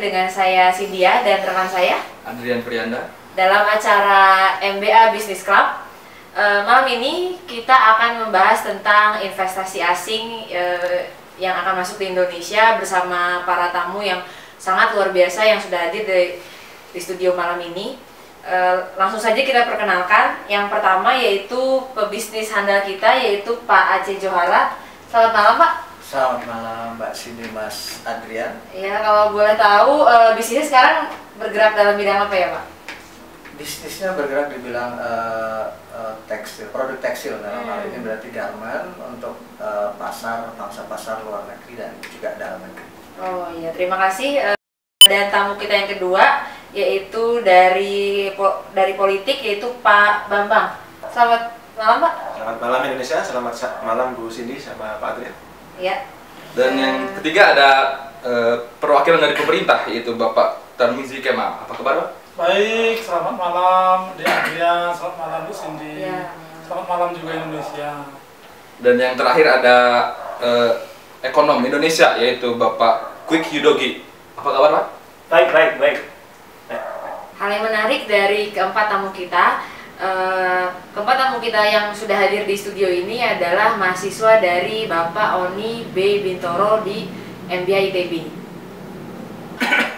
dengan saya Cynthia dan rekan saya Adrian Prianda dalam acara MBA Business Club. Malam ini kita akan membahas tentang investasi asing yang akan masuk di Indonesia bersama para tamu yang sangat luar biasa yang sudah hadir di studio malam ini. Langsung saja kita perkenalkan. Yang pertama yaitu pebisnis handal kita, yaitu Pak Aceh Johara. Selamat malam, Pak. Selamat malam Mbak Cindy, Mas Adrian. Ya, kalau boleh tahu bisnisnya sekarang bergerak dalam bidang apa ya, Pak? Bisnisnya bergerak di bidang tekstil, produk tekstil. Dalam hal ini berarti garment untuk pangsa pasar luar negeri dan juga dalam negeri. Oh iya, terima kasih. Dan tamu kita yang kedua yaitu dari politik, yaitu Pak Bambang. Selamat malam, Pak. Selamat malam Indonesia, selamat malam Bu Cindy sama Pak Adrian. Ya. dan yang ketiga ada perwakilan dari pemerintah yaitu Bapak Tarmizi Kemal. Apa kabar, Pak? Baik, selamat malam Adrian, selamat malam Bu Cindy, Ya. selamat malam juga Indonesia. Dan yang terakhir ada ekonom Indonesia yaitu Bapak Quick Yudogi. Apa kabar, Pak? Baik. Hal yang menarik dari keempat tamu kita, keempat tamu kita yang sudah hadir di studio ini adalah mahasiswa dari Bapak Oni B. Bintoro di MBA ITB.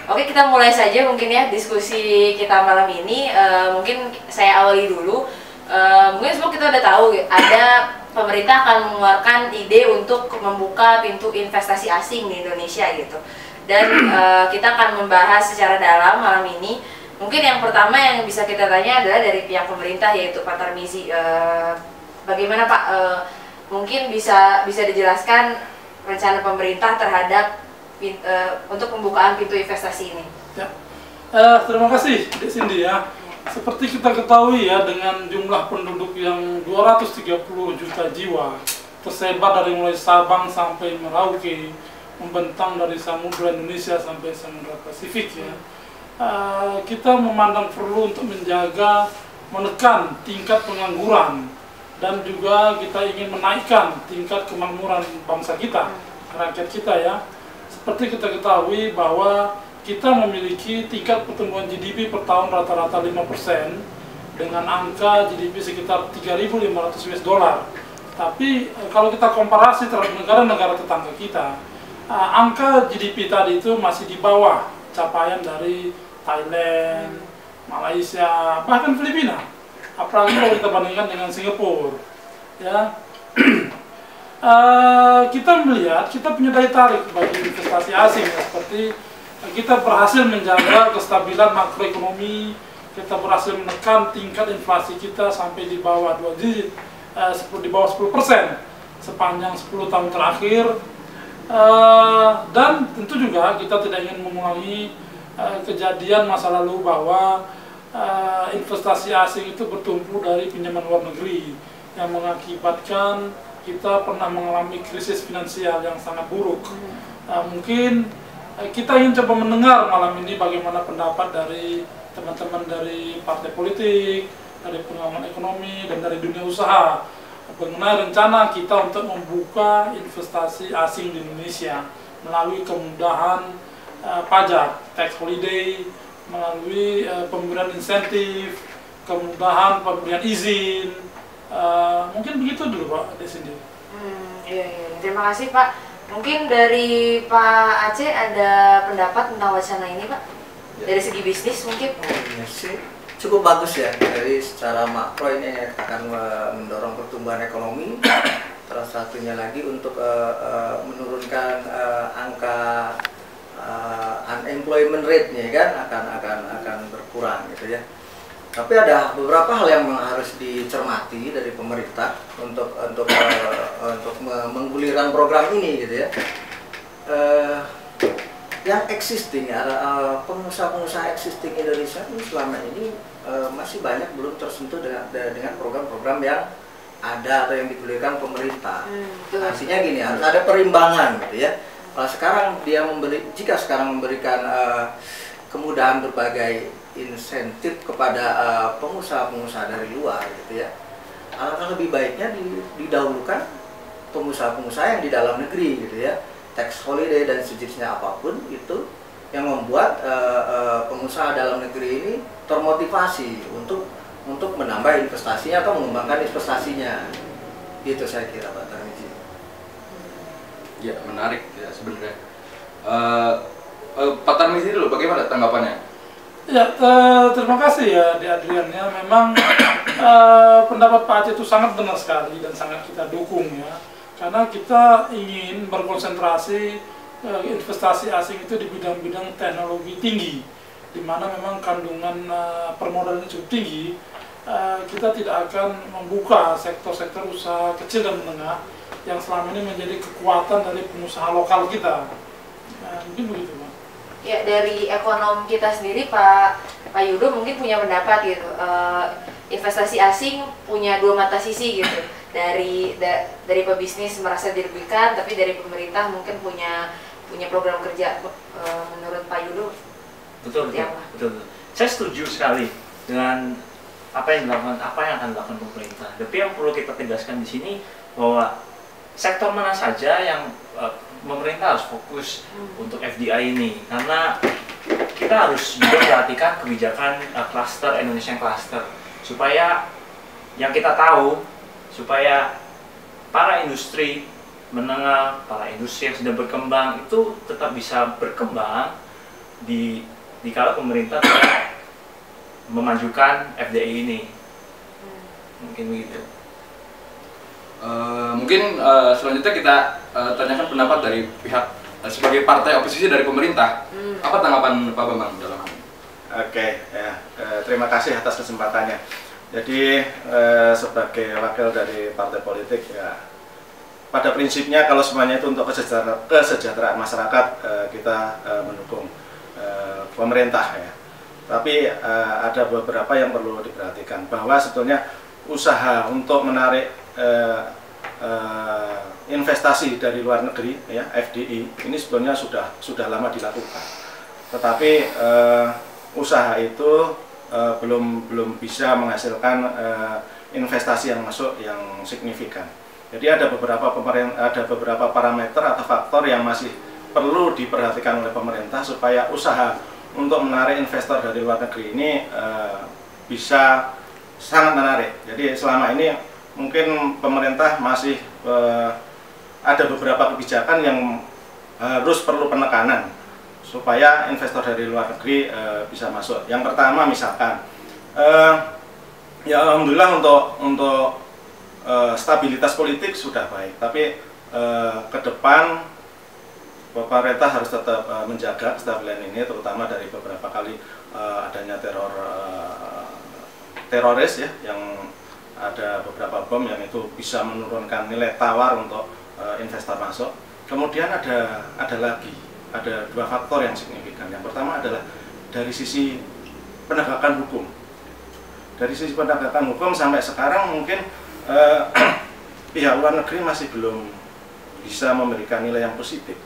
Oke, kita mulai saja mungkin ya diskusi kita malam ini. Mungkin saya awali dulu. Mungkin semua kita udah tahu ada pemerintah akan mengeluarkan ide untuk membuka pintu investasi asing di Indonesia gitu. Dan kita akan membahas secara dalam malam ini. Mungkin yang pertama yang bisa kita tanya adalah dari pihak pemerintah, yaitu Pak Tarmizi. Bagaimana Pak, mungkin bisa dijelaskan rencana pemerintah terhadap untuk pembukaan pintu investasi ini? Ya. Terima kasih Dek Cindy ya. Seperti kita ketahui ya, dengan jumlah penduduk yang 230 juta jiwa tersebar dari mulai Sabang sampai Merauke, membentang dari Samudra Indonesia sampai Samudra Pasifik ya. Kita memandang perlu untuk menjaga, menekan tingkat pengangguran, dan juga kita ingin menaikkan tingkat kemakmuran bangsa kita, rakyat kita ya. Seperti kita ketahui bahwa kita memiliki tingkat pertumbuhan GDP per tahun rata-rata 5% dengan angka GDP sekitar 3.500 US dollar. Tapi kalau kita komparasi terhadap negara-negara tetangga kita, angka GDP tadi itu masih di bawah capaian dari Thailand, Malaysia, bahkan Filipina. Apalagi kalau kita bandingkan dengan Singapura, ya. Kita melihat kita punya daya tarik bagi investasi asing ya, seperti kita berhasil menjaga kestabilan makroekonomi, kita berhasil menekan tingkat inflasi kita sampai di bawah 2 digit, di bawah 10% sepanjang 10 tahun terakhir. Dan tentu juga kita tidak ingin mengulangi kejadian masa lalu bahwa investasi asing itu bertumpu dari pinjaman luar negeri yang mengakibatkan kita pernah mengalami krisis finansial yang sangat buruk. Mungkin kita ingin coba mendengar malam ini bagaimana pendapat dari teman-teman dari partai politik, dari pengamat ekonomi, dan dari dunia usaha mengenai rencana kita untuk membuka investasi asing di Indonesia melalui kemudahan pajak, tax holiday, melalui pemberian insentif, kemudahan pemberian izin. Mungkin begitu dulu Pak di sini. Iya. Terima kasih Pak. Mungkin dari Pak Aceh ada pendapat tentang wacana ini Pak? Dari segi bisnis mungkin? Iya sih, cukup bagus ya. Jadi secara makro ini akan mendorong pertumbuhan ekonomi. Salah satunya lagi untuk menurunkan angka unemployment rate-nya kan akan berkurang gitu ya. Tapi ada beberapa hal yang harus dicermati dari pemerintah untuk menggulirkan program ini gitu ya. Yang existing ya, pengusaha-pengusaha existing Indonesia ini selama ini masih banyak belum tersentuh dengan program-program yang ada atau yang digulirkan pemerintah. Artinya gini, harus ada perimbangan gitu ya. Kalau sekarang jika sekarang memberikan kemudahan berbagai insentif kepada pengusaha-pengusaha dari luar gitu ya, alangkah lebih baiknya didahulukan pengusaha-pengusaha yang di dalam negeri gitu ya. Tax holiday dan sejenisnya apapun itu yang membuat pengusaha dalam negeri ini termotivasi untuk menambah investasinya atau mengembangkan investasinya. Gitu saya kira Pak Tarmizi. Ya, menarik ya sebenarnya. Pak Tarmizi dulu, bagaimana tanggapannya? Ya, terima kasih ya Di Adrian ya. Memang pendapat Pak Aceh itu sangat benar sekali dan sangat kita dukung ya. Karena kita ingin berkonsentrasi investasi asing itu di bidang-bidang teknologi tinggi, di mana memang kandungan permodalan cukup tinggi. Kita tidak akan membuka sektor-sektor usaha kecil dan menengah yang selama ini menjadi kekuatan dari pengusaha lokal kita. Mungkin begitu, Pak. Ya, dari ekonom kita sendiri Pak Yudo mungkin punya pendapat gitu. Investasi asing punya dua mata sisi gitu. Dari pebisnis merasa dirugikan, tapi dari pemerintah mungkin punya program kerja. Menurut Pak Yudo, betul. Saya setuju sekali dengan apa yang akan dilakukan pemerintah. Tapi yang perlu kita tegaskan di sini bahwa sektor mana saja yang pemerintah harus fokus untuk FDI ini, karena kita harus juga perhatikan kebijakan cluster Indonesian Cluster, supaya yang kita tahu, supaya para industri menengah, para industri yang sedang berkembang itu tetap bisa berkembang dikala pemerintah memajukan FDI ini. Mungkin begitu. Mungkin selanjutnya kita tanyakan pendapat dari pihak sebagai partai oposisi dari pemerintah. Apa tanggapan Pak Bambang dalam hal ini? Oke, ya, terima kasih atas kesempatannya. Jadi sebagai wakil dari partai politik ya, pada prinsipnya kalau semuanya itu untuk kesejahteraan masyarakat, kita mendukung pemerintah ya. Tapi ada beberapa yang perlu diperhatikan, bahwa sebetulnya usaha untuk menarik investasi dari luar negeri ya, FDI ini sebetulnya sudah lama dilakukan. Tetapi usaha itu belum bisa menghasilkan investasi yang masuk yang signifikan. Jadi ada beberapa parameter atau faktor yang masih perlu diperhatikan oleh pemerintah supaya usaha untuk menarik investor dari luar negeri ini bisa sangat menarik. Jadi selama ini mungkin pemerintah masih ada beberapa kebijakan yang harus perlu penekanan supaya investor dari luar negeri bisa masuk. Yang pertama misalkan, ya alhamdulillah untuk stabilitas politik sudah baik, tapi ke depan pemerintah harus tetap menjaga kestabilan ini, terutama dari beberapa kali adanya teroris ya, yang ada beberapa bom yang itu bisa menurunkan nilai tawar untuk investor masuk. Kemudian ada dua faktor yang signifikan. Yang pertama adalah dari sisi penegakan hukum. Dari sisi penegakan hukum sampai sekarang mungkin pihak luar negeri masih belum bisa memberikan nilai yang positif.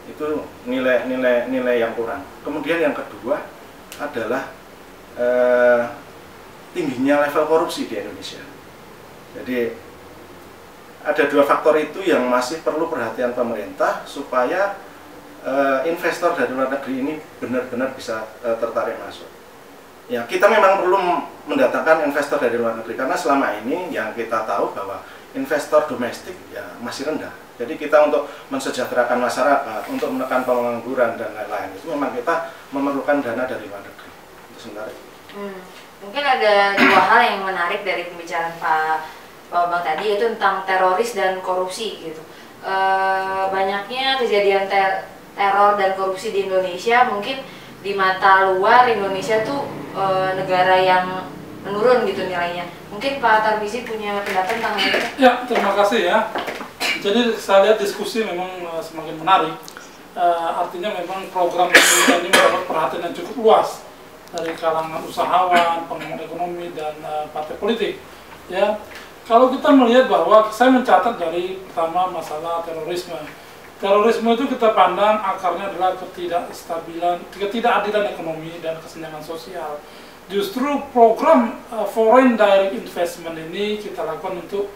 Itu nilai yang kurang. Kemudian yang kedua adalah tingginya level korupsi di Indonesia. Jadi ada dua faktor itu yang masih perlu perhatian pemerintah supaya investor dari luar negeri ini benar-benar bisa tertarik masuk. Ya, kita memang perlu mendatangkan investor dari luar negeri karena selama ini yang kita tahu bahwa investor domestik ya masih rendah. Jadi kita untuk mensejahterakan masyarakat, untuk menekan pengangguran dan lain-lain itu memang kita memerlukan dana dari luar negeri. Itu sebenarnya. Mungkin ada dua hal yang menarik dari pembicaraan Pak Bambang tadi, yaitu tentang teroris dan korupsi gitu. Banyaknya kejadian teror dan korupsi di Indonesia, mungkin di mata luar Indonesia tuh negara yang menurun gitu nilainya. Mungkin Pak Tarmizi punya pendapat tentang itu? Ya, terima kasih ya. Jadi saya lihat diskusi memang semakin menarik. Artinya memang program ini mendapat perhatian yang cukup luas dari kalangan usahawan, pengamat ekonomi, dan partai politik. Ya, kalau kita melihat bahwa saya mencatat dari pertama masalah terorisme. Terorisme itu kita pandang akarnya adalah ketidakadilan ekonomi dan kesenjangan sosial. Justru program foreign direct investment ini kita lakukan untuk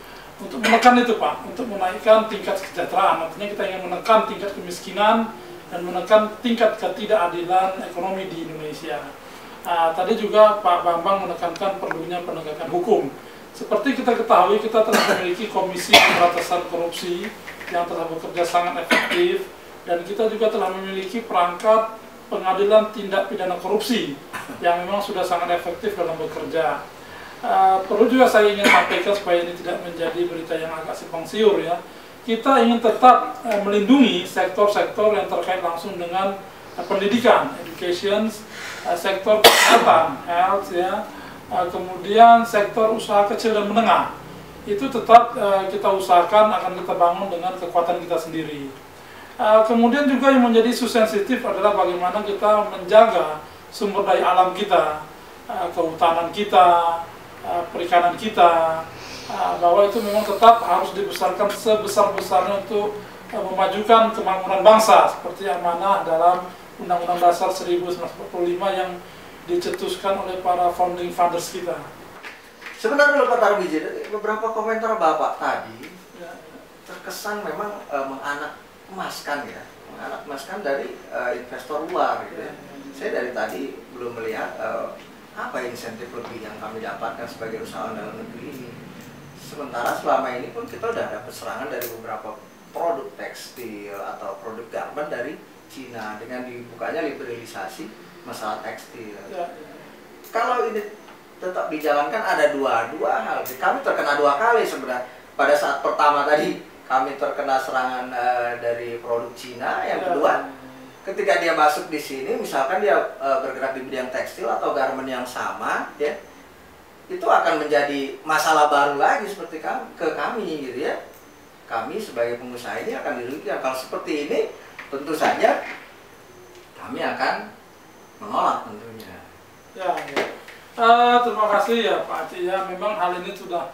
menekan itu Pak, untuk menaikkan tingkat kesejahteraan. Artinya kita ingin menekan tingkat kemiskinan dan menekan tingkat ketidakadilan ekonomi di Indonesia. Tadi juga Pak Bambang menekankan perlunya penegakan hukum. Seperti kita ketahui, kita telah memiliki Komisi Pemberantasan Korupsi yang telah bekerja sangat efektif, dan kita juga telah memiliki perangkat pengadilan tindak pidana korupsi yang memang sudah sangat efektif dalam bekerja. Perlu juga saya ingin sampaikan supaya ini tidak menjadi berita yang agak simpang siur ya. Kita ingin tetap melindungi sektor-sektor yang terkait langsung dengan pendidikan, education, sektor kesehatan, health ya, kemudian sektor usaha kecil dan menengah. Itu tetap kita usahakan akan kita bangun dengan kekuatan kita sendiri. Kemudian juga yang menjadi isu sensitif adalah bagaimana kita menjaga sumber daya alam kita, kehutanan kita, perikanan kita, bahwa itu memang tetap harus dibesarkan sebesar-besarnya untuk memajukan kemakmuran bangsa seperti amanah dalam Undang-Undang Dasar 1945 yang dicetuskan oleh para founding fathers kita. Sebenarnya Pak Tarbiji, beberapa komentar Bapak tadi terkesan memang menganak-emaskan ya, menganak-emaskan dari investor luar gitu ya. Saya dari tadi belum melihat apa insentif lebih yang kami dapatkan sebagai usahawan dalam negeri ini. Sementara selama ini pun kita udah dapat serangan dari beberapa produk tekstil atau produk garment dari Cina dengan dibukanya liberalisasi masalah tekstil. Kalau ini tetap dijalankan ada dua hal. Kami terkena dua kali sebenarnya. Pada saat pertama tadi kami terkena serangan dari produk Cina. Yang kedua, ketika dia masuk di sini, misalkan dia bergerak di bidang tekstil atau garment yang sama, ya, itu akan menjadi masalah baru lagi seperti ke kami gitu ya. Kami sebagai pengusaha ini akan dirugikan. Kalau seperti ini, tentu saja kami akan menolak tentunya. Ya. Terima kasih ya Pak Aceh ya, memang hal ini sudah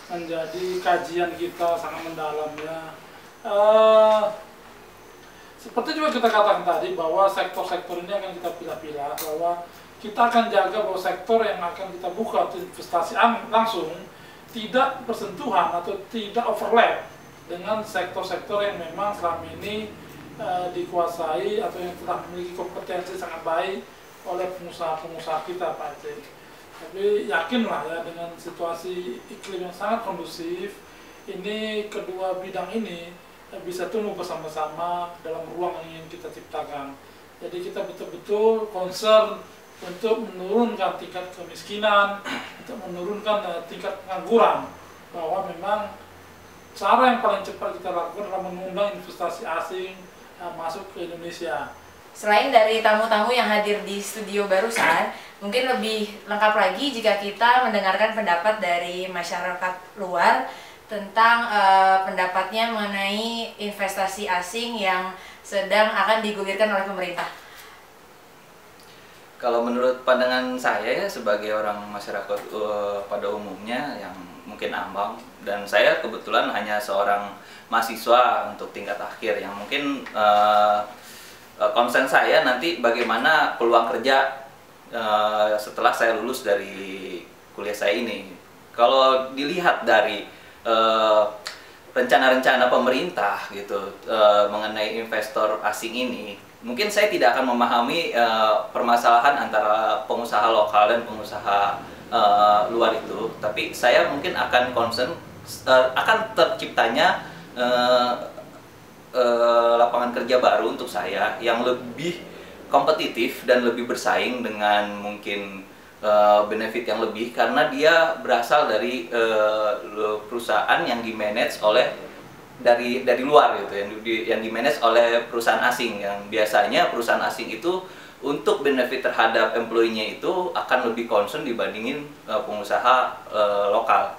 menjadi kajian kita sangat mendalam ya. Seperti juga kita katakan tadi bahwa sektor-sektor ini akan kita pilah-pilah, bahwa kita akan jaga bahwa sektor yang akan kita buka untuk investasi langsung tidak bersentuhan atau tidak overlap dengan sektor-sektor yang memang selama ini dikuasai atau yang telah memiliki kompetensi sangat baik oleh pengusaha-pengusaha kita Pak Aceh. Tapi yakinlah ya, dengan situasi iklim yang sangat kondusif, ini kedua bidang ini bisa tumbuh bersama-sama dalam ruang yang ingin kita ciptakan. Jadi kita betul-betul concern untuk menurunkan tingkat kemiskinan, untuk menurunkan tingkat pengangguran, bahwa memang cara yang paling cepat kita lakukan adalah mengundang investasi asing masuk ke Indonesia. Selain dari tamu-tamu yang hadir di studio barusan, mungkin lebih lengkap lagi jika kita mendengarkan pendapat dari masyarakat luar tentang pendapatnya mengenai investasi asing yang sedang akan digulirkan oleh pemerintah. Kalau menurut pandangan saya sebagai orang masyarakat pada umumnya yang mungkin ambang, dan saya kebetulan hanya seorang mahasiswa untuk tingkat akhir yang mungkin konsen saya nanti bagaimana peluang kerja setelah saya lulus dari kuliah saya ini. Kalau dilihat dari rencana-rencana pemerintah gitu mengenai investor asing ini, mungkin saya tidak akan memahami permasalahan antara pengusaha lokal dan pengusaha luar itu, tapi saya mungkin akan concern akan terciptanya lapangan kerja baru untuk saya yang lebih kompetitif dan lebih bersaing dengan mungkin benefit yang lebih, karena dia berasal dari perusahaan yang dimanage oleh dari luar gitu, yang dimanage oleh perusahaan asing, yang biasanya perusahaan asing itu untuk benefit terhadap employee-nya itu akan lebih concern dibandingin pengusaha lokal.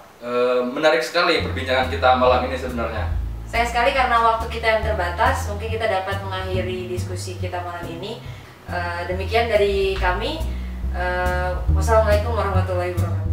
Menarik sekali perbincangan kita malam ini sebenarnya. Sayang sekali karena waktu kita yang terbatas, mungkin kita dapat mengakhiri diskusi kita malam ini. Demikian dari kami. Wassalamualaikum warahmatullahi wabarakatuh.